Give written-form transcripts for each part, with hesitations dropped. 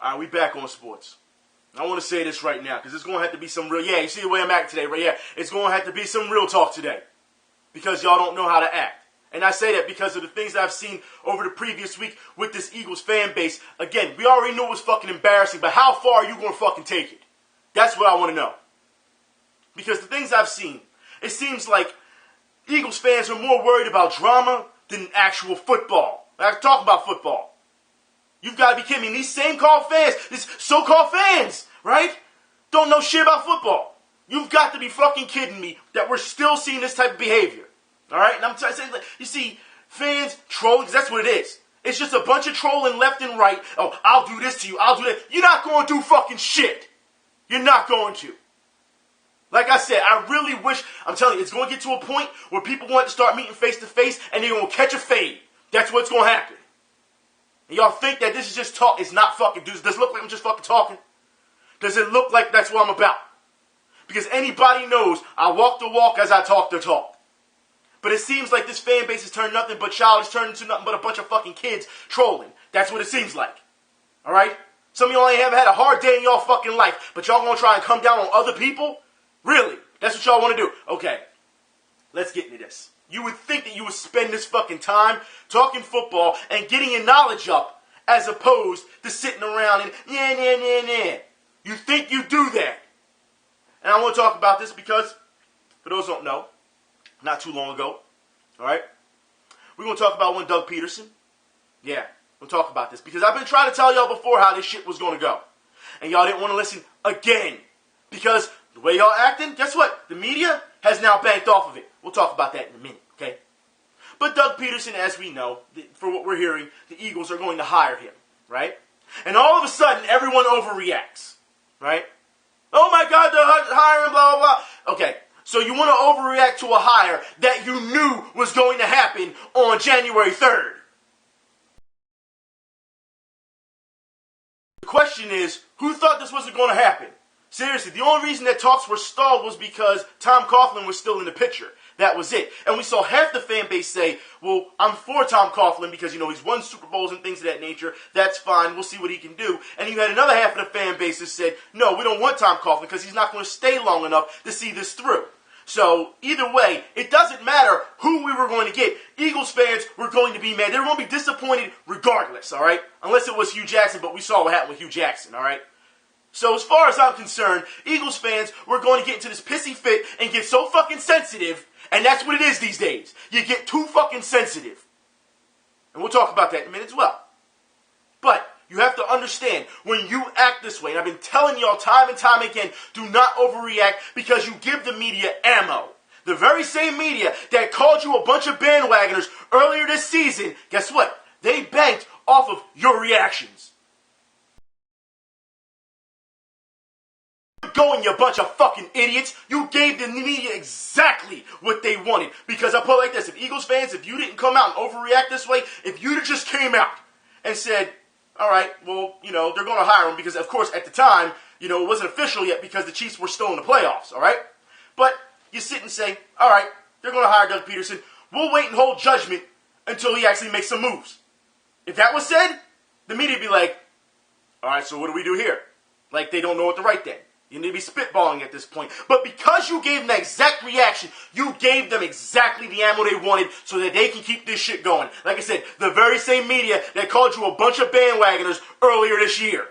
All right, we back on sports. I want to say this right now because it's going to have to be some real... Yeah, you see the way I'm acting today, right? Yeah, it's going to have to be some real talk today because y'all don't know how to act. And I say that because of the things that I've seen over the previous week with this Eagles fan base. Again, we already knew it was fucking embarrassing, but how far are you going to fucking take it? That's what I want to know. Because the things I've seen, it seems like Eagles fans are more worried about drama than actual football. I talk about football. You've got to be kidding me. These same called fans, these so-called fans, right? Don't know shit about football. You've got to be fucking kidding me that we're still seeing this type of behavior. All right? And I'm saying, you see, fans trolling, because that's what it is. It's just a bunch of trolling left and right. Oh, I'll do this to you. I'll do that. You're not going to do fucking shit. You're not going to. Like I said, I really wish, I'm telling you, it's going to get to a point where people want to start meeting face to face and they're going to catch a fade. That's what's going to happen. And y'all think that this is just talk. It's not fucking. Does it look like I'm just fucking talking? Does it look like that's what I'm about? Because anybody knows I walk the walk as I talk the talk. But it seems like this fan base has turned nothing but childish, turned into nothing but a bunch of fucking kids trolling. That's what it seems like. Alright? Some of y'all ain't ever had a hard day in y'all fucking life, but y'all gonna try and come down on other people? Really? That's what y'all want to do? Okay. Let's get into this. You would think that you would spend this fucking time talking football and getting your knowledge up as opposed to sitting around and yeah. You think you do that. And I want to talk about this because, for those who don't know, not too long ago, alright, we're going to talk about one Doug Pederson. Yeah, we'll talk about this because I've been trying to tell y'all before how this shit was going to go. And y'all didn't want to listen again because the way y'all acting, guess what? The media has now banked off of it. We'll talk about that in a minute, okay? But Doug Pederson, as we know, for what we're hearing, the Eagles are going to hire him, right? And all of a sudden, everyone overreacts, right? Oh my God, they're hiring, blah, blah, blah. Okay, so you want to overreact to a hire that you knew was going to happen on January 3rd. The question is, who thought this wasn't going to happen? Seriously, the only reason that talks were stalled was because Tom Coughlin was still in the picture. That was it. And we saw half the fan base say, well, I'm for Tom Coughlin because, he's won Super Bowls and things of that nature. That's fine. We'll see what he can do. And you had another half of the fan base that said, no, we don't want Tom Coughlin because he's not going to stay long enough to see this through. So, either way, it doesn't matter who we were going to get. Eagles fans were going to be mad. They were going to be disappointed regardless, all right? Unless it was Hugh Jackson, but we saw what happened with Hugh Jackson, all right? So as far as I'm concerned, Eagles fans were going to get into this pissy fit and get so fucking sensitive, and that's what it is these days. You get too fucking sensitive. And we'll talk about that in a minute as well. But you have to understand, when you act this way, and I've been telling y'all time and time again, do not overreact because you give the media ammo. The very same media that called you a bunch of bandwagoners earlier this season, guess what? They banked off of your reactions. Going, you bunch of fucking idiots. You gave the media exactly what they wanted. Because I put it like this, if Eagles fans, if you didn't come out and overreact this way, if you just came out and said, all right, well, they're going to hire him because, of course, at the time, it wasn't official yet because the Chiefs were still in the playoffs, all right? But you sit and say, all right, they're going to hire Doug Pederson. We'll wait and hold judgment until he actually makes some moves. If that was said, the media would be like, all right, so what do we do here? Like they don't know what to write then. You need to be spitballing at this point. But because you gave them the exact reaction, you gave them exactly the ammo they wanted so that they can keep this shit going. Like I said, the very same media that called you a bunch of bandwagoners earlier this year.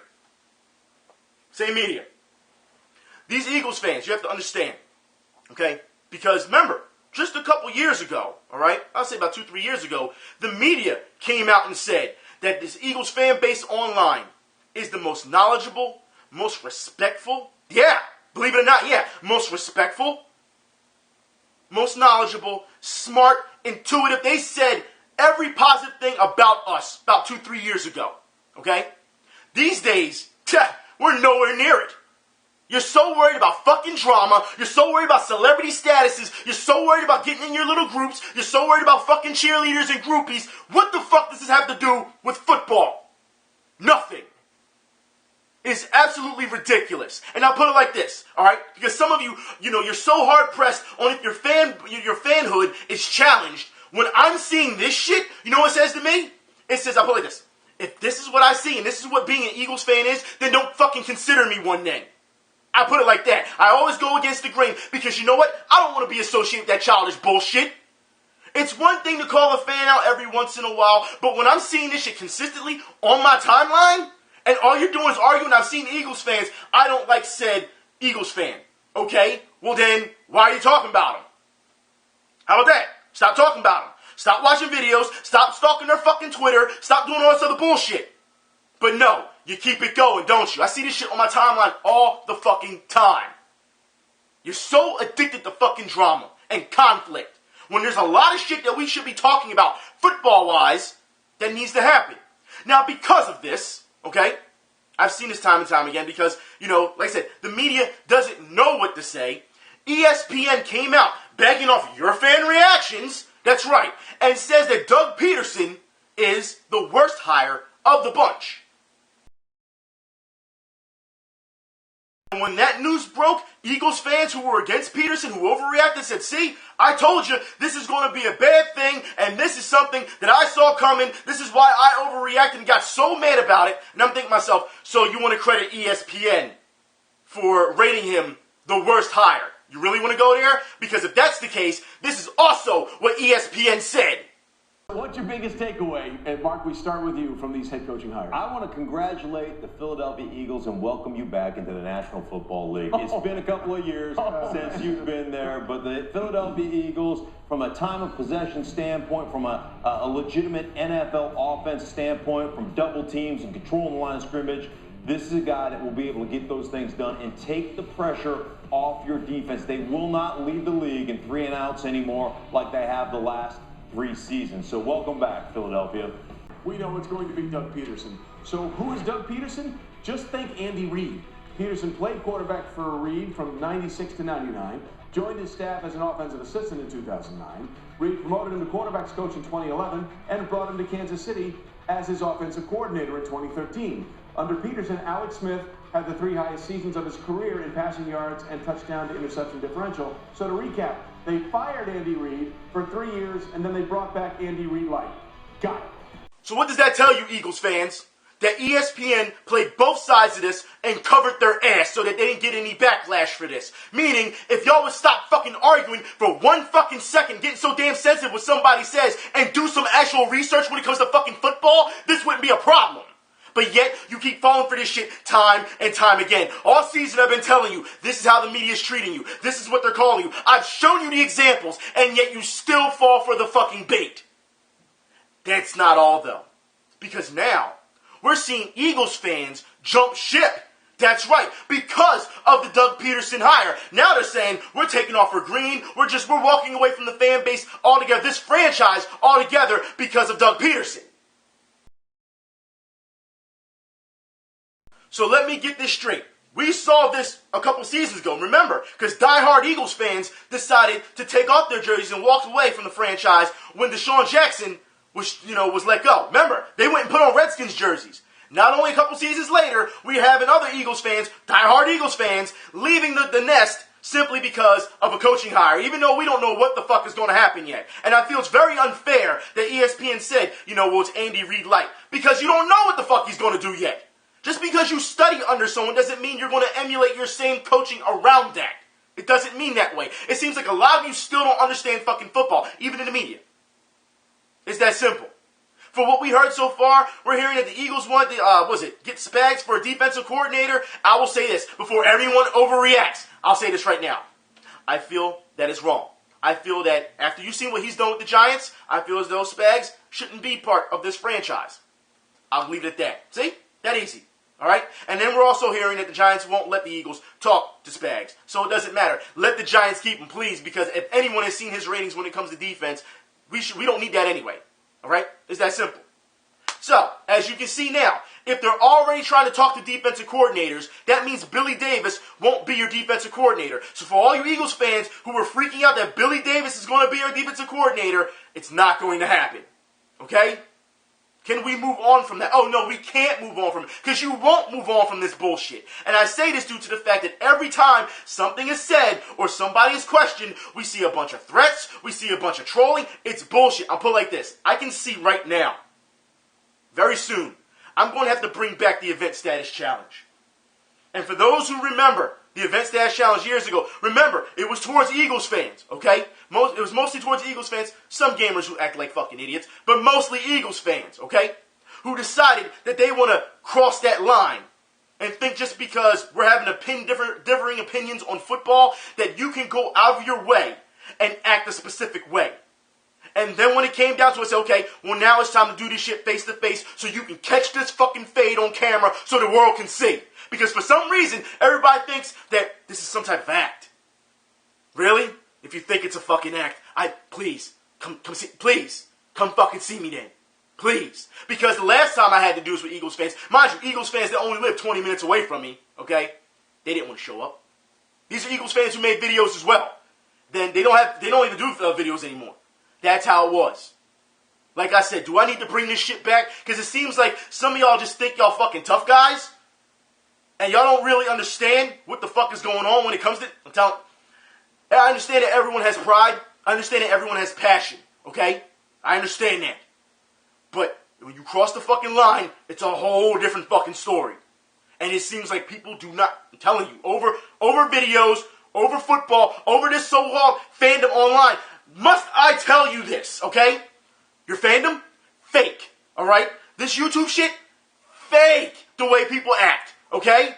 Same media. These Eagles fans, you have to understand, okay? Because remember, just a couple years ago, all right? I'll say about 2-3 years ago, the media came out and said that this Eagles fan base online is the most knowledgeable, most respectful, yeah, believe it or not, yeah, most respectful, most knowledgeable, smart, intuitive. They said every positive thing about us about 2-3 years ago, okay? These days, we're nowhere near it. You're so worried about fucking drama. You're so worried about celebrity statuses. You're so worried about getting in your little groups. You're so worried about fucking cheerleaders and groupies. What the fuck does this have to do with football? Nothing. It's absolutely ridiculous. And I'll put it like this, all right? Because some of you, you're so hard-pressed on if your fanhood is challenged. When I'm seeing this shit, you know what it says to me? It says, I'll put it like this. If this is what I see and this is what being an Eagles fan is, then don't fucking consider me one then. I put it like that. I always go against the grain because you know what? I don't want to be associated with that childish bullshit. It's one thing to call a fan out every once in a while, but when I'm seeing this shit consistently on my timeline, and all you're doing is arguing, I've seen Eagles fans, I don't like said Eagles fan. Okay? Well then, why are you talking about them? How about that? Stop talking about them. Stop watching videos. Stop stalking their fucking Twitter. Stop doing all this other bullshit. But no, you keep it going, don't you? I see this shit on my timeline all the fucking time. You're so addicted to fucking drama and conflict when there's a lot of shit that we should be talking about football-wise that needs to happen. Now, because of this, okay, I've seen this time and time again because, like I said, the media doesn't know what to say. ESPN came out begging off your fan reactions, that's right, and says that Doug Pederson is the worst hire of the bunch. And when that news broke, Eagles fans who were against Pederson, who overreacted, said, see, I told you this is going to be a bad thing, and this is something that I saw coming. This is why I overreacted and got so mad about it. And I'm thinking to myself, so you want to credit ESPN for rating him the worst hire? You really want to go there? Because if that's the case, this is also what ESPN said. What's your biggest takeaway? And Mark, we start with you from these head coaching hires. I want to congratulate the Philadelphia Eagles and welcome you back into the National Football League. It's been a couple of years since you've been there, but the Philadelphia Eagles, from a time of possession standpoint, from a legitimate NFL offense standpoint, from double teams and controlling the line of scrimmage, this is a guy that will be able to get those things done and take the pressure off your defense. They will not lead the league in 3 and outs anymore like they have the last 3 seasons. So welcome back, Philadelphia. We know it's going to be Doug Pederson. So who is Doug Pederson? Just think Andy Reid. Pederson played quarterback for Reid from 96 to 99, joined his staff as an offensive assistant in 2009. Reid promoted him to quarterbacks coach in 2011 and brought him to Kansas City as his offensive coordinator in 2013. Under Pederson, Alex Smith had the 3 highest seasons of his career in passing yards and touchdown to interception differential. So to recap, they fired Andy Reid for 3 years, and then they brought back Andy Reid Light. Got it. So what does that tell you, Eagles fans? That ESPN played both sides of this and covered their ass so that they didn't get any backlash for this. Meaning, if y'all would stop fucking arguing for 1 fucking second, getting so damn sensitive what somebody says, and do some actual research when it comes to fucking football, this wouldn't be a problem. But yet, you keep falling for this shit time and time again. All season I've been telling you, this is how the media is treating you. This is what they're calling you. I've shown you the examples, and yet you still fall for the fucking bait. That's not all, though. Because now, we're seeing Eagles fans jump ship. That's right, because of the Doug Pederson hire. Now they're saying, we're taking off for green, we're walking away from the fan base altogether, this franchise altogether, because of Doug Pederson. So let me get this straight. We saw this a couple seasons ago, remember? Because diehard Eagles fans decided to take off their jerseys and walk away from the franchise when Deshaun Jackson was let go. Remember, they went and put on Redskins jerseys. Not only a couple seasons later, we have other Eagles fans, diehard Eagles fans, leaving the nest simply because of a coaching hire, even though we don't know what the fuck is going to happen yet. And I feel it's very unfair that ESPN said, well, it's Andy Reid Light. Because you don't know what the fuck he's going to do yet. Just because you study under someone doesn't mean you're going to emulate your same coaching around that. It doesn't mean that way. It seems like a lot of you still don't understand fucking football, even in the media. It's that simple. For what we heard so far, we're hearing that the Eagles want get Spags for a defensive coordinator. I will say this before everyone overreacts. I'll say this right now. I feel that is wrong. I feel that after you've seen what he's done with the Giants, I feel as though Spags shouldn't be part of this franchise. I'll leave it at that. See? That easy. All right? And then we're also hearing that the Giants won't let the Eagles talk to Spags. So it doesn't matter. Let the Giants keep him, please, because if anyone has seen his ratings when it comes to defense, we don't need that anyway. All right? It's that simple. So, as you can see now, if they're already trying to talk to defensive coordinators, that means Billy Davis won't be your defensive coordinator. So for all you Eagles fans who were freaking out that Billy Davis is going to be your defensive coordinator, it's not going to happen. Okay? Can we move on from that? Oh, no, we can't move on from it because you won't move on from this bullshit. And I say this due to the fact that every time something is said or somebody is questioned, we see a bunch of threats, we see a bunch of trolling. It's bullshit. I'll put it like this. I can see right now, very soon, I'm going to have to bring back the event status challenge. And for those who remember the event status challenge years ago, remember, it was towards Eagles fans, okay? It was mostly towards Eagles fans, some gamers who act like fucking idiots, but mostly Eagles fans, okay? Who decided that they want to cross that line and think just because we're having differing opinions on football that you can go out of your way and act a specific way. And then when it came down to it, say, okay, well now it's time to do this shit face to face so you can catch this fucking fade on camera so the world can see. Because for some reason, everybody thinks that this is some type of act. Really? If you think it's a fucking act, please, come fucking see me then. Please. Because the last time I had to do this with Eagles fans, mind you, Eagles fans that only live 20 minutes away from me, okay, they didn't want to show up. These are Eagles fans who made videos as well. Then they don't even do videos anymore. That's how it was. Like I said, do I need to bring this shit back? Because it seems like some of y'all just think y'all fucking tough guys. And y'all don't really understand what the fuck is going on when it comes to... I understand that everyone has pride. I understand that everyone has passion. Okay? I understand that. But when you cross the fucking line, it's a whole different fucking story. And it seems like people do not... I'm telling you, over videos, over football, over this so-called fandom online... Must I tell you this, okay? Your fandom? Fake, alright? This YouTube shit? Fake the way people act, okay?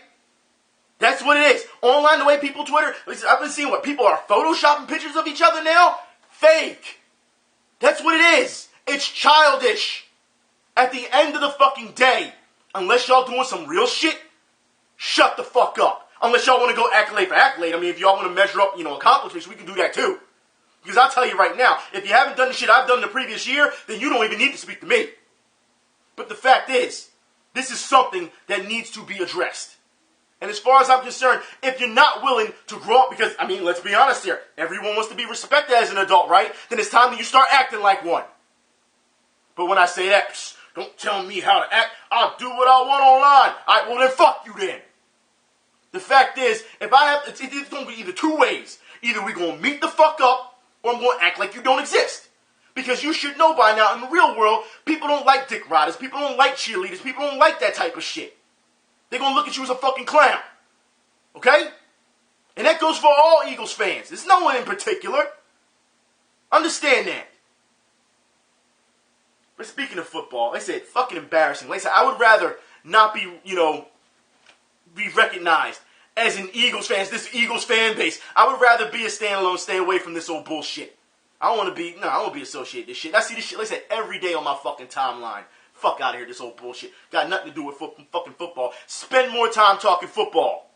That's what it is. Online, the way people Twitter, I've been seeing what, people are photoshopping pictures of each other now? Fake. That's what it is. It's childish. At the end of the fucking day, unless y'all doing some real shit, shut the fuck up. Unless y'all want to go accolade for accolade. I mean, if y'all want to measure up, accomplishments, we can do that too. Because I'll tell you right now, if you haven't done the shit I've done the previous year, then you don't even need to speak to me. But the fact is, this is something that needs to be addressed. And as far as I'm concerned, if you're not willing to grow up, because, let's be honest here, everyone wants to be respected as an adult, right? Then it's time that you start acting like one. But when I say that, don't tell me how to act, I'll do what I want online. Alright, well then fuck you then. The fact is, it's going to be either two ways. Either we're going to meet the fuck up, or I'm going to act like you don't exist. Because you should know by now, in the real world, people don't like dick riders, people don't like cheerleaders, people don't like that type of shit. They're going to look at you as a fucking clown. Okay? And that goes for all Eagles fans. There's no one in particular. Understand that. But speaking of football, like I said, fucking embarrassing. Like I said, I would rather not be, be recognized as an Eagles fan, this Eagles fan base. I would rather be a standalone, stay away from this old bullshit. I don't want to be associated with this shit. I see this shit, like I said, every day on my fucking timeline. Fuck out of here, this old bullshit. Got nothing to do with fucking football. Spend more time talking football.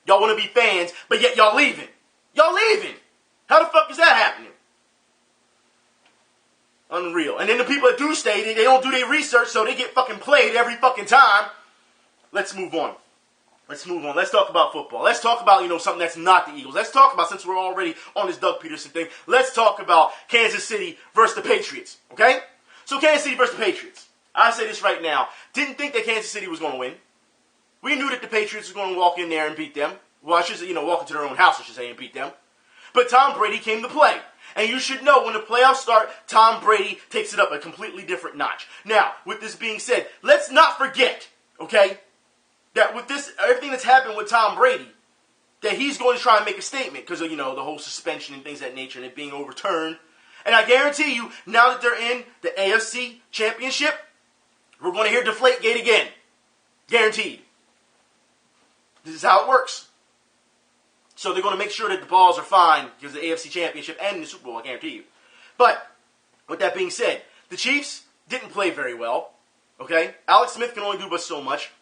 Y'all want to be fans, but yet y'all leaving. Y'all leaving. How the fuck is that happening? Unreal. And then the people that do stay, they don't do their research, so they get fucking played every fucking time. Let's move on. Let's talk about football. Let's talk about, something that's not the Eagles. Let's talk about, since we're already on this Doug Pederson thing, let's talk about Kansas City versus the Patriots. Okay? So Kansas City versus the Patriots. I say this right now. Didn't think that Kansas City was going to win. We knew that the Patriots was going to walk in there and beat them. Well, I should say, walk into their own house, I should say, and beat them. But Tom Brady came to play. And you should know, when the playoffs start, Tom Brady takes it up a completely different notch. Now, with this being said, let's not forget, okay, that with this, everything that's happened with Tom Brady, that he's going to try and make a statement because of, the whole suspension and things of that nature and it being overturned. And I guarantee you, now that they're in the AFC Championship, we're going to hear Deflategate again. Guaranteed. This is how it works. So they're going to make sure that the balls are fine because of the AFC Championship and the Super Bowl, I guarantee you. But, with that being said, the Chiefs didn't play very well. Okay? Alex Smith can only do but so much.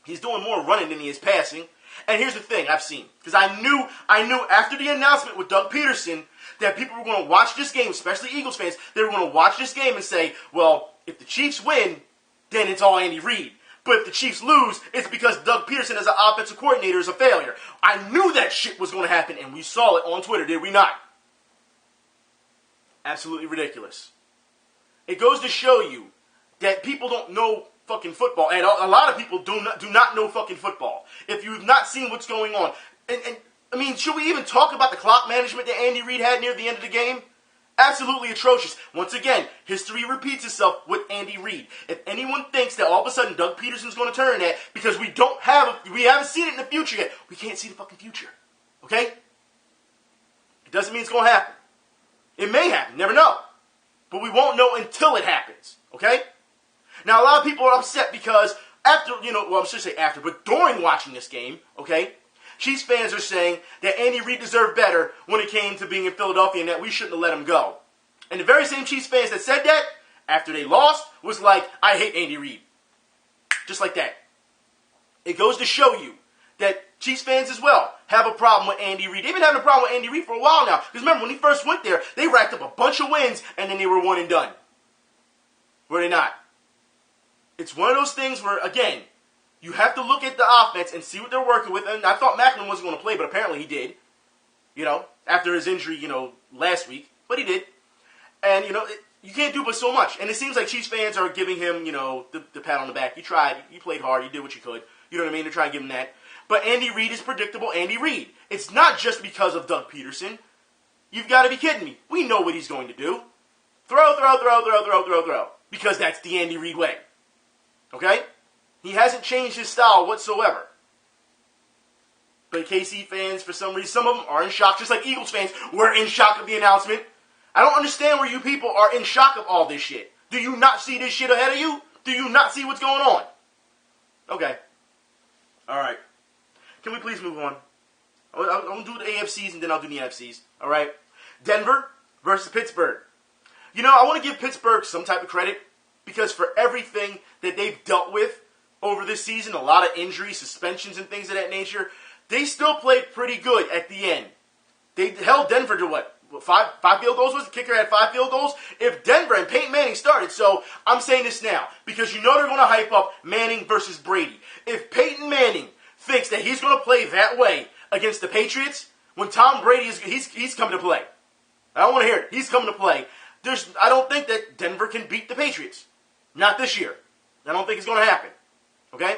He's doing more running than he is passing. And here's the thing I've seen. Because I knew after the announcement with Doug Pederson that people were going to watch this game, especially Eagles fans, they were going to watch this game and say, well, if the Chiefs win, then it's all Andy Reid. But if the Chiefs lose, it's because Doug Pederson as an offensive coordinator is a failure. I knew that shit was going to happen, and we saw it on Twitter, did we not? Absolutely ridiculous. It goes to show you that people don't know fucking football, and a lot of people do not know fucking football. If you've not seen what's going on, and should we even talk about the clock management that Andy Reid had near the end of the game? Absolutely atrocious. Once again, history repeats itself with Andy Reid. If anyone thinks that all of a sudden Doug Pederson's going to turn that because we haven't seen it in the future yet, we can't see the fucking future. Okay? It doesn't mean it's going to happen. It may happen, never know. But we won't know until it happens. Okay? Now, a lot of people are upset because but during watching this game, okay, Chiefs fans are saying that Andy Reid deserved better when it came to being in Philadelphia and that we shouldn't have let him go. And the very same Chiefs fans that said that, after they lost, was like, I hate Andy Reid. Just like that. It goes to show you that Chiefs fans as well have a problem with Andy Reid. They've been having a problem with Andy Reid for a while now. Because remember, when he first went there, they racked up a bunch of wins and then they were one and done. Were they not? It's one of those things where, again, you have to look at the offense and see what they're working with. And I thought Macklin wasn't going to play, but apparently he did. After his injury, last week. But he did. And, you can't do but so much. And it seems like Chiefs fans are giving him, the pat on the back. You tried. You played hard. You did what you could. You know what I mean? They're trying to give him that. But Andy Reid is predictable Andy Reid. It's not just because of Doug Pederson. You've got to be kidding me. We know what he's going to do. Throw. Because that's the Andy Reid way. Okay? He hasn't changed his style whatsoever. But KC fans, for some reason, some of them are in shock, just like Eagles fans were in shock of the announcement. I don't understand where you people are in shock of all this shit. Do you not see this shit ahead of you? Do you not see what's going on? Okay. All right. Can we please move on? I'll do the AFCs and then I'll do the NFCs. All right? Denver versus Pittsburgh. I want to give Pittsburgh some type of credit because for everything that they've dealt with over this season, a lot of injuries, suspensions, and things of that nature, they still played pretty good at the end. They held Denver to what? Five field goals was? The kicker had 5 field goals? If Denver and Peyton Manning started, so I'm saying this now, because they're going to hype up Manning versus Brady. If Peyton Manning thinks that he's going to play that way against the Patriots, when Tom Brady he's coming to play. I don't want to hear it. He's coming to play. I don't think that Denver can beat the Patriots. Not this year. I don't think it's going to happen. Okay?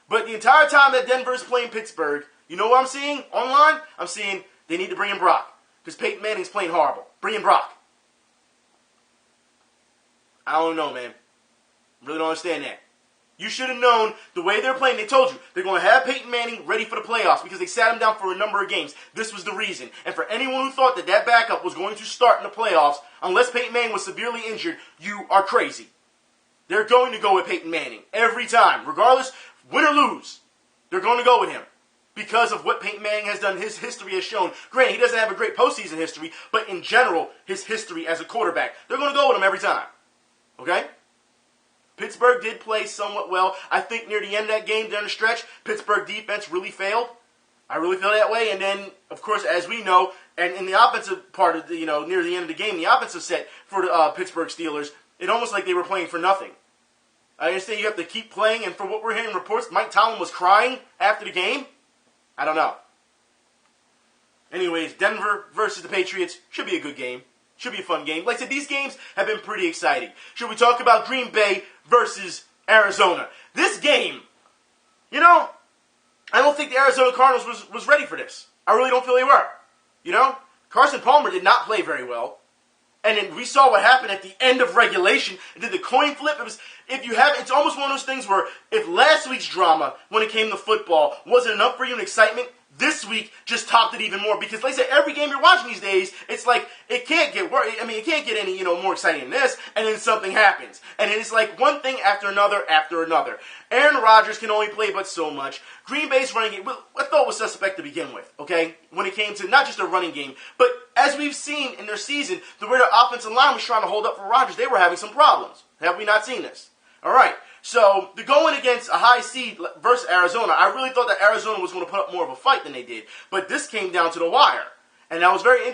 But the entire time that Denver is playing Pittsburgh, you know what I'm seeing online? I'm seeing they need to bring in Brock. Because Peyton Manning's playing horrible. Bring in Brock. I don't know, man. Really don't understand that. You should have known the way they're playing. They told you they're going to have Peyton Manning ready for the playoffs because they sat him down for a number of games. This was the reason. And for anyone who thought that backup was going to start in the playoffs, unless Peyton Manning was severely injured, you are crazy. They're going to go with Peyton Manning every time. Regardless, win or lose, they're going to go with him. Because of what Peyton Manning has done, his history has shown. Granted, he doesn't have a great postseason history, but in general, his history as a quarterback, they're going to go with him every time. Okay? Pittsburgh did play somewhat well. I think near the end of that game, down the stretch, Pittsburgh defense really failed. I really feel that way. And then, of course, as we know, and in the offensive part of the, near the end of the game, the offensive set for the Pittsburgh Steelers, it almost like they were playing for nothing. I understand you have to keep playing, and for what we're hearing reports, Mike Tomlin was crying after the game. I don't know. Anyways, Denver versus the Patriots should be a good game. Should be a fun game. Like I said, these games have been pretty exciting. Should we talk about Green Bay versus Arizona? This game, I don't think the Arizona Cardinals was ready for this. I really don't feel they were. Carson Palmer did not play very well. And then we saw what happened at the end of regulation. It did the coin flip. It's almost one of those things where if last week's drama, when it came to football, wasn't enough for you in excitement, this week just topped it even more. Because like I said, every game you're watching these days, it's like, it can't get worse. It can't get any, more exciting than this. And then something happens. And it's like one thing after another after another. Aaron Rodgers can only play but so much. Green Bay's running game, I thought was suspect to begin with, okay? When it came to not just their running game, but as we've seen in their season, the way their offensive line was trying to hold up for Rodgers, they were having some problems. Have we not seen this? All right. So, they're going against a high seed versus Arizona. I really thought that Arizona was going to put up more of a fight than they did. But this came down to the wire. And it was very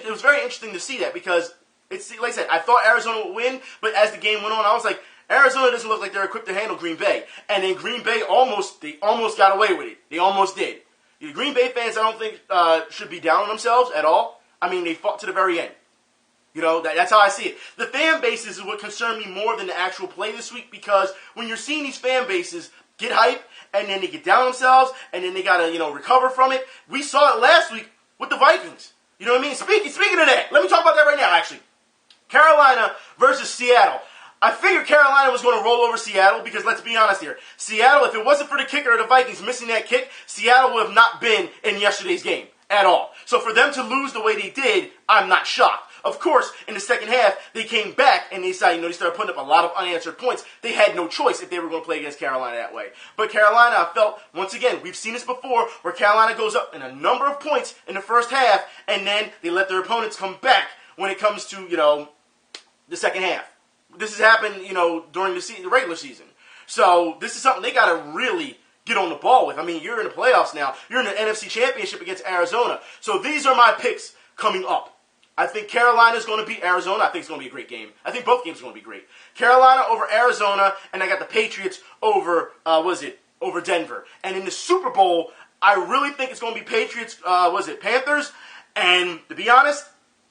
interesting to see that because, like I said, I thought Arizona would win. But as the game went on, I was like, Arizona doesn't look like they're equipped to handle Green Bay. And then Green Bay almost got away with it. They almost did. The Green Bay fans, I don't think, should be down on themselves at all. They fought to the very end. That's how I see it. The fan bases is what concerned me more than the actual play this week because when you're seeing these fan bases get hype and then they get down themselves and then they got to, recover from it. We saw it last week with the Vikings. You know what I mean? Speaking of that, let me talk about that right now, actually. Carolina versus Seattle. I figured Carolina was going to roll over Seattle because, let's be honest here, Seattle, if it wasn't for the kicker of the Vikings missing that kick, Seattle would have not been in yesterday's game at all. So for them to lose the way they did, I'm not shocked. Of course, in the second half, they came back and they started putting up a lot of unanswered points. They had no choice if they were going to play against Carolina that way. But Carolina, I felt, once again, we've seen this before, where Carolina goes up in a number of points in the first half, and then they let their opponents come back when it comes to, the second half. This has happened, during the regular season. So this is something they got to really get on the ball with. I mean, you're in the playoffs now. You're in the NFC Championship against Arizona. So these are my picks coming up. I think Carolina's going to beat Arizona. I think it's going to be a great game. I think both games are going to be great. Carolina over Arizona, and I got the Patriots over, over Denver. And in the Super Bowl, I really think it's going to be Patriots, Panthers. And to be honest,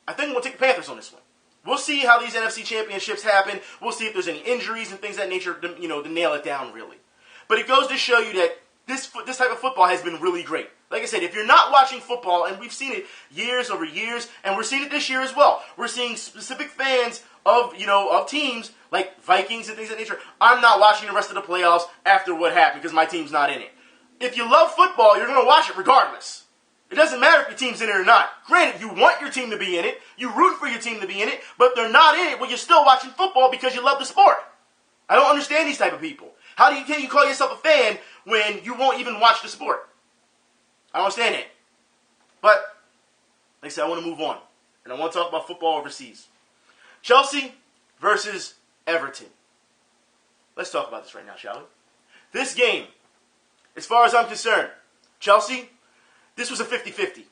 I think we'll take the Panthers on this one. We'll see how these NFC championships happen. We'll see if there's any injuries and things of that nature, to nail it down, really. But it goes to show you that this type of football has been really great. Like I said, if you're not watching football, and we've seen it years over years, and we're seeing it this year as well, we're seeing specific fans of teams like Vikings and things of that nature. I'm not watching the rest of the playoffs after what happened because my team's not in it. If you love football, you're going to watch it regardless. It doesn't matter if your team's in it or not. Granted, you want your team to be in it, you root for your team to be in it, but if they're not in it, well, you're still watching football because you love the sport. I don't understand these type of people. Can you call yourself a fan when you won't even watch the sport? I don't understand it. But, like I said, I want to move on. And I want to talk about football overseas. Chelsea versus Everton. Let's talk about this right now, shall we? This game, as far as I'm concerned, Chelsea, this was a 50-50.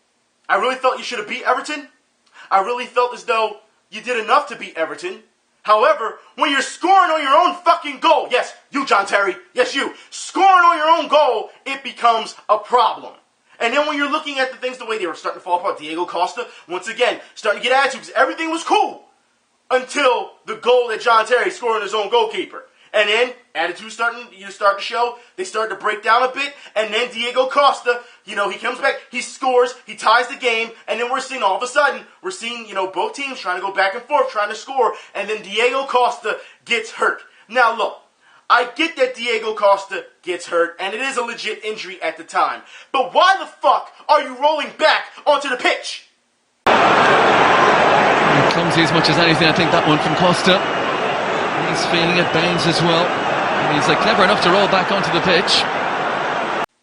I really felt you should have beat Everton. I really felt as though you did enough to beat Everton. However, when you're scoring on your own fucking goal, yes, you, John Terry, yes, you, scoring on your own goal, it becomes a problem. And then when you're looking at the things the way they were starting to fall apart, Diego Costa, once again, starting to get attitude because everything was cool until the goal that John Terry scored on his own goalkeeper. And then attitude start to show. They start to break down a bit. And then Diego Costa, he comes back, he scores, he ties the game. And then all of a sudden, we're seeing, both teams trying to go back and forth, trying to score. And then Diego Costa gets hurt. Now look, I get that Diego Costa gets hurt, and it is a legit injury at the time. But why the fuck are you rolling back onto the pitch? Clumsy as much as anything, I think, that one from Costa. He's feeling it, Baines as well. And he's clever enough to roll back onto the pitch.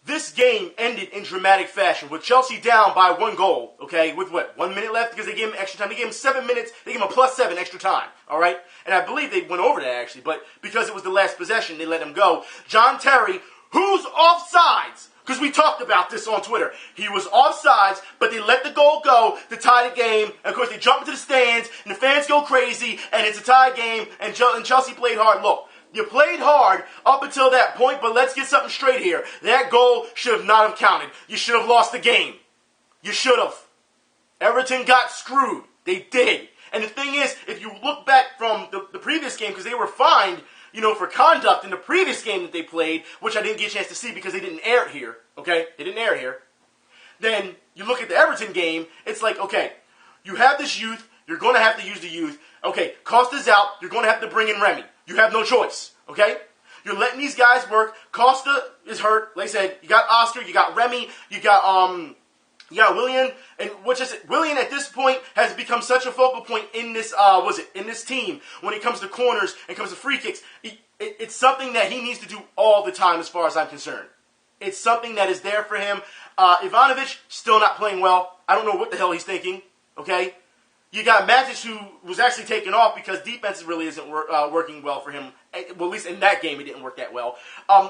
This game ended in dramatic fashion with Chelsea down by 1 goal, okay, with 1 minute left because they gave him extra time. They gave him 7 minutes. They gave him a +7 extra time, all right? And I believe they went over that, actually, but because it was the last possession, they let him go. John Terry, who's offsides, because we talked about this on Twitter. He was offsides, but they let the goal go to tie the game. And of course, they jump into the stands, and the fans go crazy, and it's a tie game, and Chelsea played hard. Look, you played hard up until that point, but let's get something straight here. That goal should have not have counted. You should have lost the game. You should have. Everton got screwed. They did. And the thing is, if you look back from the previous game, because they were fined, for conduct in the previous game that they played, which I didn't get a chance to see because they didn't air it here, okay? They didn't air it here. Then you look at the Everton game, it's like, okay, you have this youth, you're going to have to use the youth. Okay, Costa's out, you're going to have to bring in Remy. You have no choice, okay? You're letting these guys work. Costa is hurt. Like I said, you got Oscar, you got Remy, you got Willian, and Willian at this point has become such a focal point in this in this team when it comes to corners and comes to free kicks. It's something that he needs to do all the time as far as I'm concerned. It's something that is there for him. Ivanovic still not playing well. I don't know what the hell he's thinking. Okay, you got Matic who was actually taken off because defense really isn't working well for him. Well, at least in that game, it didn't work that well.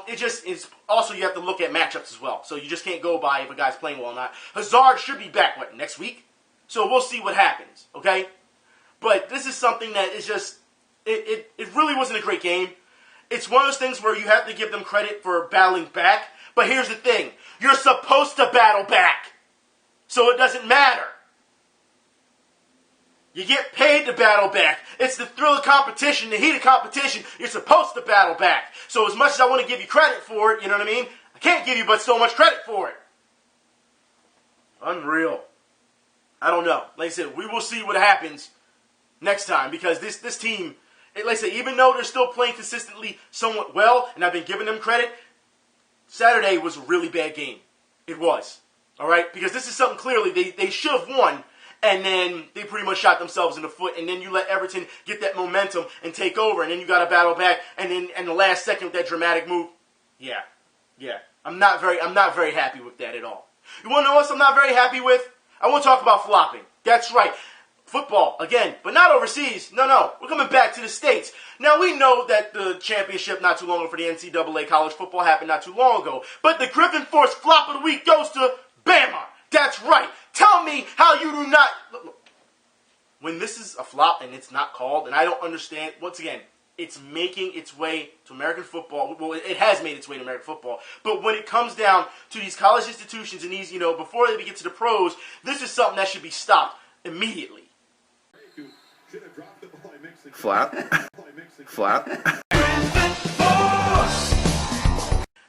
It's also you have to look at matchups as well. So you just can't go by if a guy's playing well or not. Hazard should be back, next week? So we'll see what happens, okay? But this is something that is just, it really wasn't a great game. It's one of those things where you have to give them credit for battling back. But here's the thing. You're supposed to battle back. So it doesn't matter. You get paid to battle back. It's the thrill of competition, the heat of competition. You're supposed to battle back. So as much as I want to give you credit for it, you know what I mean? I can't give you but so much credit for it. Unreal. I don't know. Like I said, we will see what happens next time because this team, like I said, even though they're still playing consistently somewhat well, and I've been giving them credit, Saturday was a really bad game. It was. All right? Because this is something clearly they should have won, and then they pretty much shot themselves in the foot, and then you let Everton get that momentum and take over, and then you got to battle back, and then in the last second with that dramatic move, yeah. I'm not very happy with that at all. You want to know what else I'm not very happy with? I want to talk about flopping. That's right. Football, again, but not overseas. No. We're coming back to the States. Now, we know that the championship not too long ago for the NCAA college football happened not too long ago. But the Griffin Force flop of the week goes to Bama. That's right. Tell me how you do not... Look, when this is a flop and it's not called, and I don't understand, once again, it's making its way to American football. Well, it has made its way to American football. But when it comes down to these college institutions and these, before they get to the pros, this is something that should be stopped immediately. Flap.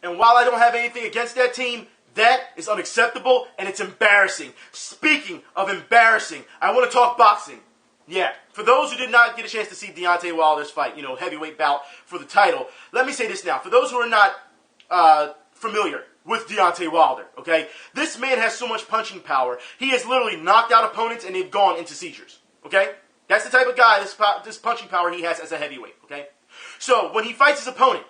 And while I don't have anything against that team, that is unacceptable and it's embarrassing. Speaking of embarrassing, I want to talk boxing. Yeah, for those who did not get a chance to see Deontay Wilder's fight, heavyweight bout for the title, let me say this now. For those who are not familiar with Deontay Wilder, okay, this man has so much punching power. He has literally knocked out opponents and they've gone into seizures, okay? That's the type of guy, this punching power he has as a heavyweight, okay? So, when he fights his opponent,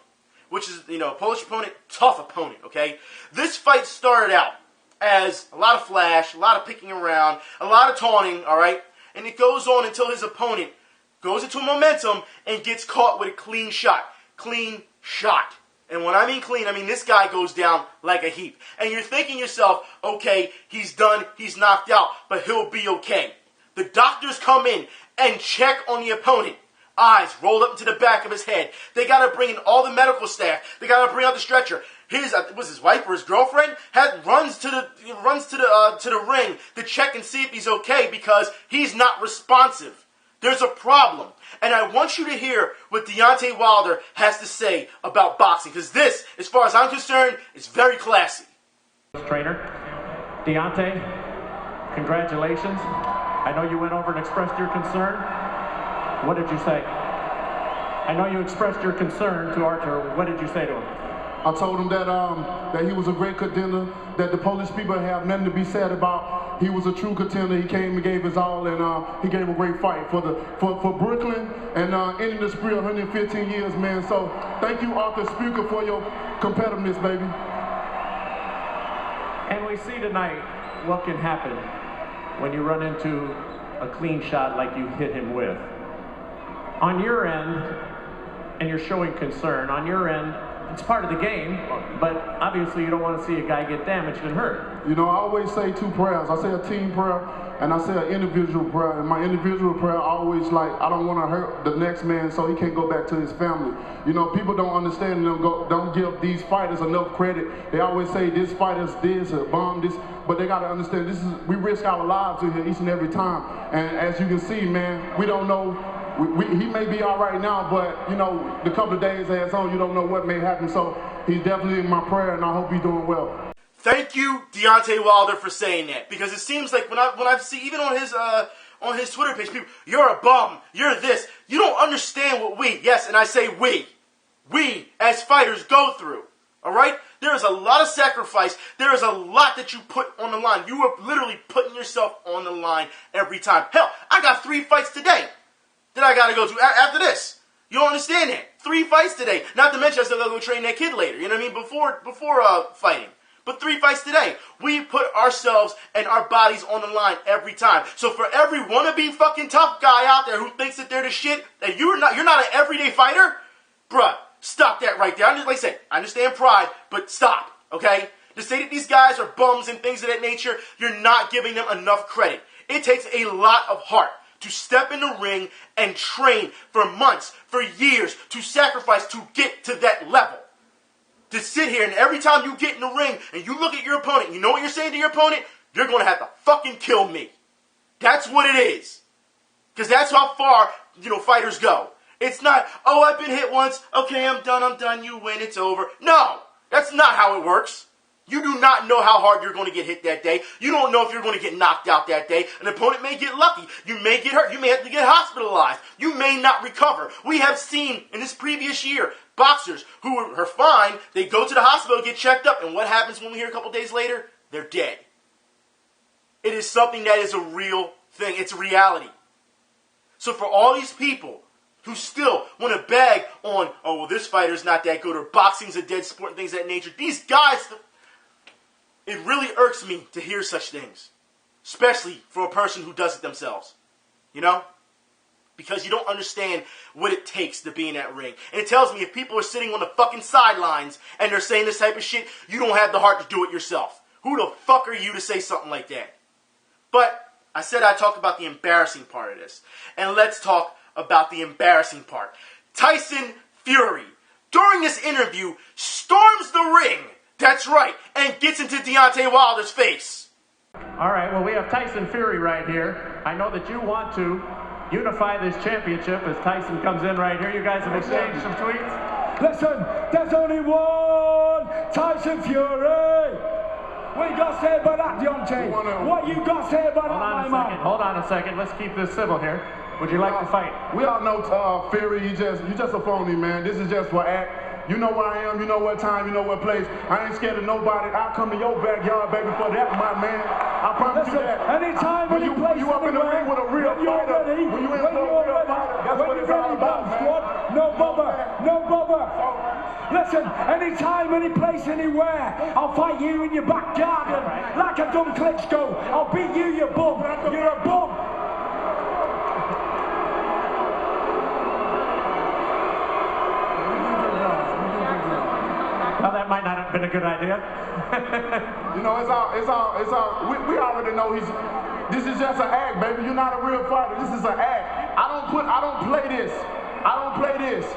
which is, a Polish opponent, tough opponent, okay? This fight started out as a lot of flash, a lot of picking around, a lot of taunting, all right? And it goes on until his opponent goes into momentum and gets caught with a clean shot. Clean shot. And when I mean clean, I mean this guy goes down like a heap. And you're thinking to yourself, okay, he's done, he's knocked out, but he'll be okay. The doctors come in and check on the opponent. Eyes rolled up into the back of his head. They got to bring in all the medical staff. They got to bring out the stretcher. His wife or his girlfriend runs to the ring to check and see if he's okay because he's not responsive. There's a problem. And I want you to hear what Deontay Wilder has to say about boxing because this, as far as I'm concerned, is very classy. Trainer, Deontay, congratulations. I know you went over and expressed your concern. What did you say? I know you expressed your concern to Archer. What did you say to him? I told him that he was a great contender, that the Polish people have nothing to be sad about. He was a true contender. He came and gave his all, and he gave a great fight for Brooklyn and ending the spree of 115 years, man. So thank you, Arthur Speaker, for your competitiveness, baby. And we see tonight what can happen when you run into a clean shot like you hit him with. On your end, and you're showing concern, on your end, it's part of the game, but obviously you don't want to see a guy get damaged and hurt. I always say two prayers. I say a team prayer and I say an individual prayer. And my individual prayer, I always I don't want to hurt the next man so he can't go back to his family. People don't understand and don't give these fighters enough credit. They always say this fighter's this or bomb this, but they got to understand we risk our lives in here each and every time. And as you can see, man, we don't know. He may be all right now, but, the couple of days as on, you don't know what may happen. So he's definitely in my prayer, and I hope he's doing well. Thank you, Deontay Wilder, for saying that. Because it seems like when I see, even on his Twitter page, people, you're a bum, you're this. You don't understand what yes, and I say we as fighters go through. All right? There is a lot of sacrifice. There is a lot that you put on the line. You are literally putting yourself on the line every time. Hell, I got 3 fights today that I got to go to after this. You don't understand that. 3 fights today. Not to mention I still got to go train that kid later. You know what I mean? Before fighting. But 3 fights today. We put ourselves and our bodies on the line every time. So for every wannabe fucking tough guy out there who thinks that they're the shit, that you're not an everyday fighter, bruh, stop that right there. Like I said, I understand pride, but stop, okay? To say that these guys are bums and things of that nature, you're not giving them enough credit. It takes a lot of heart to step in the ring and train for months, for years, to sacrifice to get to that level. To sit here and every time you get in the ring and you look at your opponent, you know what you're saying to your opponent? You're going to have to fucking kill me. That's what it is. Because that's how far, fighters go. It's not, oh, I've been hit once, okay, I'm done, you win, it's over. No, that's not how it works. You do not know how hard you're going to get hit that day. You don't know if you're going to get knocked out that day. An opponent may get lucky. You may get hurt. You may have to get hospitalized. You may not recover. We have seen in this previous year boxers who are fine. They go to the hospital, get checked up, and what happens when we hear a couple days later? They're dead. It is something that is a real thing. It's a reality. So for all these people who still want to beg on, oh, well, this fighter's not that good, or boxing's a dead sport and things of that nature, these guys, it really irks me to hear such things, especially from a person who does it themselves, you know? Because you don't understand what it takes to be in that ring. And it tells me if people are sitting on the fucking sidelines and they're saying this type of shit, you don't have the heart to do it yourself. Who the fuck are you to say something like that? But I said I'd talk about the embarrassing part of this. And let's talk about the embarrassing part. Tyson Fury, during this interview, storms the ring. That's right, and gets into Deontay Wilder's face. All right, well, we have Tyson Fury right here. I know that you want to unify this championship as Tyson comes in right here. You guys have exchanged some tweets. Listen, there's only one Tyson Fury. What you got to say about that, Deontay? What you got to say about that, my man? Hold on a second. Let's keep this civil here. Would you like to fight? We all know Fury, you just a phony, man. This is just for act. You know where I am, you know what time, you know what place. I ain't scared of nobody. I'll come to your backyard, baby, for that, my man. I promise you that. Anytime, any place, you up in the ring with a real fighter. When you're ready, that's what it's all about, man. No bother. Listen, anytime, any place, anywhere, I'll fight you in your back garden. Like a dumb Klitschko. I'll beat you, you bum. You're a bum. Well, that might not have been a good idea. You know, it's all. We already know this is just an act, baby. You're not a real fighter. This is an act. I don't play this.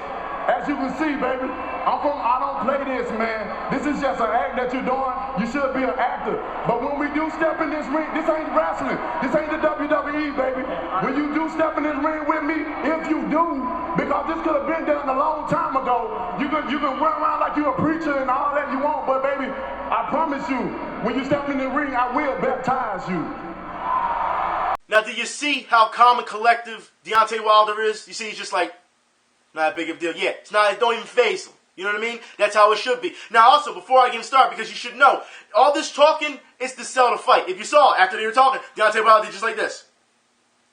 As you can see, baby, I don't play this, man. This is just an act that you're doing. You should be an actor. But when we do step in this ring, this ain't wrestling. This ain't the WWE, baby. When you do step in this ring with me, if you do, because this could have been done a long time ago, you can run around like you're a preacher and all that you want, but baby, I promise you, when you step in the ring, I will baptize you. Now, do you see how calm and collective Deontay Wilder is? You see, he's just like, not a big of a deal. Yeah, it's not. It don't even faze him. You know what I mean? That's how it should be. Now, also, before I get started, because you should know, all this talking is to sell the fight. If you saw, after they were talking, Deontay Wilder did just like this.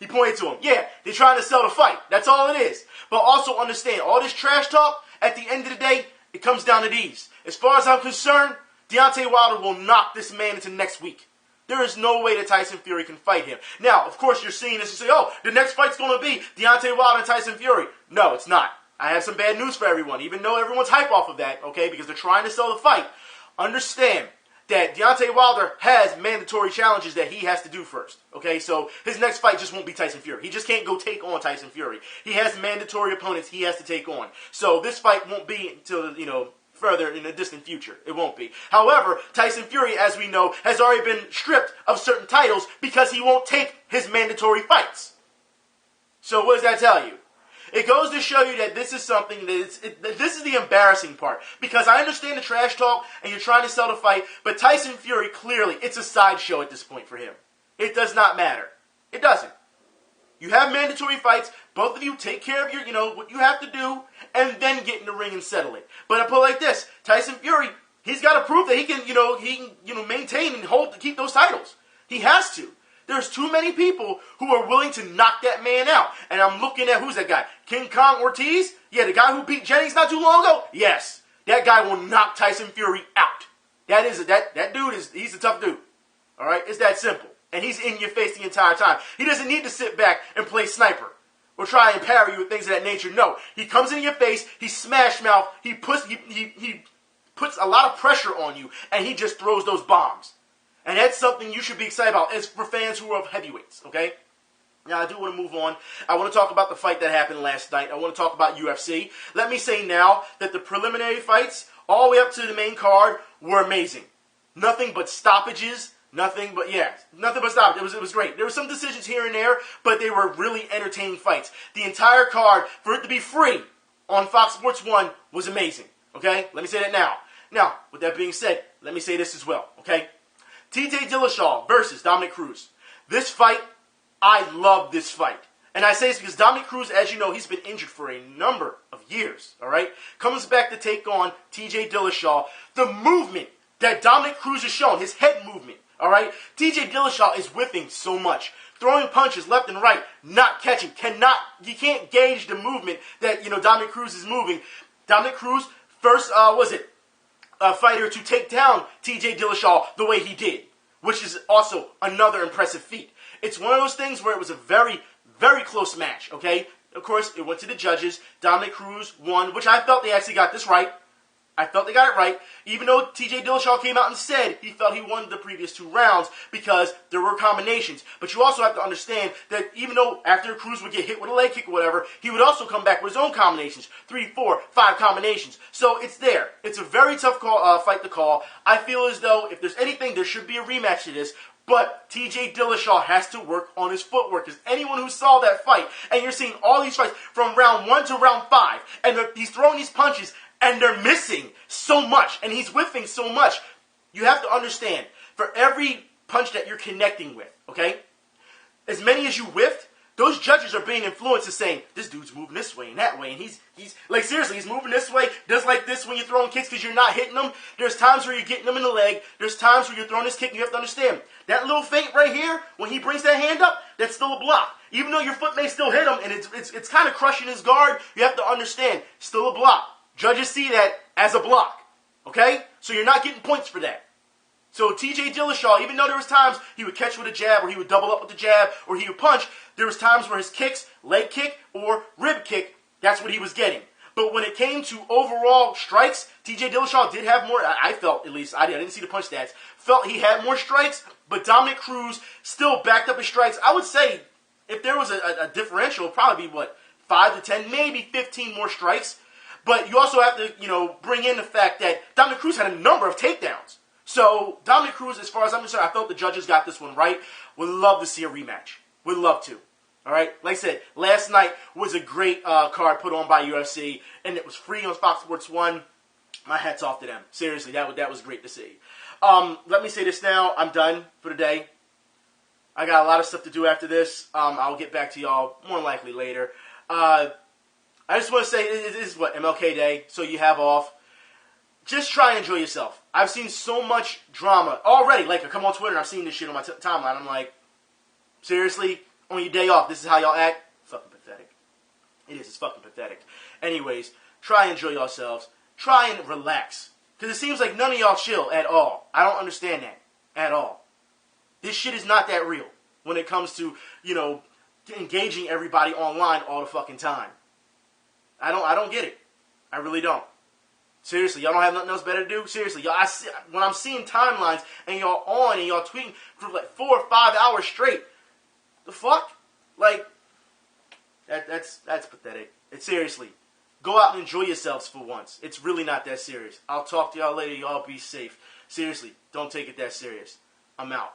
He pointed to him. Yeah, they're trying to sell the fight. That's all it is. But also understand, all this trash talk, at the end of the day, it comes down to these. As far as I'm concerned, Deontay Wilder will knock this man into next week. There is no way that Tyson Fury can fight him. Now, of course, you're seeing this and say, oh, the next fight's going to be Deontay Wilder and Tyson Fury. No, it's not. I have some bad news for everyone, even though everyone's hype off of that, okay, because they're trying to sell the fight. Understand that Deontay Wilder has mandatory challenges that he has to do first, okay? So his next fight just won't be Tyson Fury. He just can't go take on Tyson Fury. He has mandatory opponents he has to take on. So this fight won't be until, further in the distant future. It won't be. However, Tyson Fury, as we know, has already been stripped of certain titles because he won't take his mandatory fights. So what does that tell you? It goes to show you that this is something this is the embarrassing part. Because I understand the trash talk and you're trying to sell the fight, but Tyson Fury, clearly, it's a sideshow at this point for him. It does not matter. It doesn't. You have mandatory fights. Both of you take care of your, what you have to do, and then get in the ring and settle it. But I put it like this: Tyson Fury, he's got to prove that he can, maintain and keep those titles. He has to. There's too many people who are willing to knock that man out. And I'm looking at, who's that guy? King Kong Ortiz? Yeah, the guy who beat Jennings not too long ago? Yes. That guy will knock Tyson Fury out. That dude he's a tough dude. All right? It's that simple. And he's in your face the entire time. He doesn't need to sit back and play sniper or try and parry you with things of that nature. No. He comes in your face, he smash mouth, he puts a lot of pressure on you, and he just throws those bombs. And that's something you should be excited about. It's for fans who are of heavyweights, okay? Now, I do want to move on. I want to talk about the fight that happened last night. I want to talk about UFC. Let me say now that the preliminary fights, all the way up to the main card, were amazing. Nothing but stoppages. Nothing but stoppages. It was great. There were some decisions here and there, but they were really entertaining fights. The entire card, for it to be free on Fox Sports 1, was amazing, okay? Let me say that now. Now, with that being said, let me say this as well, okay? TJ Dillashaw versus Dominic Cruz. This fight, I love this fight. And I say this because Dominic Cruz, as you know, he's been injured for a number of years, all right? Comes back to take on TJ Dillashaw. The movement that Dominic Cruz has shown, his head movement, all right? TJ Dillashaw is whiffing so much. Throwing punches left and right, not catching, you can't gauge the movement that, Dominic Cruz is moving. Dominic Cruz, first, fighter to take down TJ Dillashaw the way he did, which is also another impressive feat. It's one of those things where it was a very, very close match, okay? Of course, it went to the judges. Dominic Cruz won, which I felt they actually got this right. I felt they got it right, even though TJ Dillashaw came out and said he felt he won the previous 2 rounds because there were combinations. But you also have to understand that even though after Cruz would get hit with a leg kick or whatever, he would also come back with his own combinations. 3, 4, 5 combinations. So it's there. It's a very tough fight to call. I feel as though if there's anything, there should be a rematch to this. But TJ Dillashaw has to work on his footwork. Because anyone who saw that fight, and you're seeing all these fights from round 1 to round 5, and he's throwing these punches, and they're missing so much, and he's whiffing so much. You have to understand, for every punch that you're connecting with, okay, as many as you whiffed, those judges are being influenced and saying, this dude's moving this way and that way, and he's like, seriously, he's moving this way, does like this when you're throwing kicks because you're not hitting them. There's times where you're getting them in the leg. There's times where you're throwing this kick, and you have to understand, that little feint right here, when he brings that hand up, that's still a block. Even though your foot may still hit him, and it's kind of crushing his guard, you have to understand, still a block. Judges see that as a block, okay? So you're not getting points for that. So TJ Dillashaw, even though there was times he would catch with a jab, or he would double up with the jab, or he would punch, there was times where his kicks, leg kick or rib kick, that's what he was getting. But when it came to overall strikes, TJ Dillashaw did have more, I felt at least, I didn't see the punch stats, felt he had more strikes, but Dominic Cruz still backed up his strikes. I would say if there was a differential, it'd probably be, 5 to 10, maybe 15 more strikes. But you also have to, bring in the fact that Dominic Cruz had a number of takedowns. So, Dominic Cruz, as far as I'm concerned, I felt the judges got this one right. Would love to see a rematch. Would love to. All right? Like I said, last night was a great card put on by UFC, and it was free on Fox Sports 1. My hat's off to them. Seriously, that was great to see. Let me say this now. I'm done for the day. I got a lot of stuff to do after this. I'll get back to y'all more likely later. I just want to say, this is MLK Day, so you have off. Just try and enjoy yourself. I've seen so much drama already. Like, I come on Twitter and I've seen this shit on my timeline. I'm like, seriously? On your day off, this is how y'all act? Fucking pathetic. It is. It's fucking pathetic. Anyways, try and enjoy yourselves. Try and relax. Because it seems like none of y'all chill at all. I don't understand that. At all. This shit is not that real when it comes to, engaging everybody online all the fucking time. I don't get it. I really don't. Seriously, y'all don't have nothing else better to do? Seriously, y'all. When I'm seeing timelines and y'all on and y'all tweeting for 4 or 5 hours straight, the fuck? That's pathetic. It's seriously. Go out and enjoy yourselves for once. It's really not that serious. I'll talk to y'all later. Y'all be safe. Seriously, don't take it that serious. I'm out.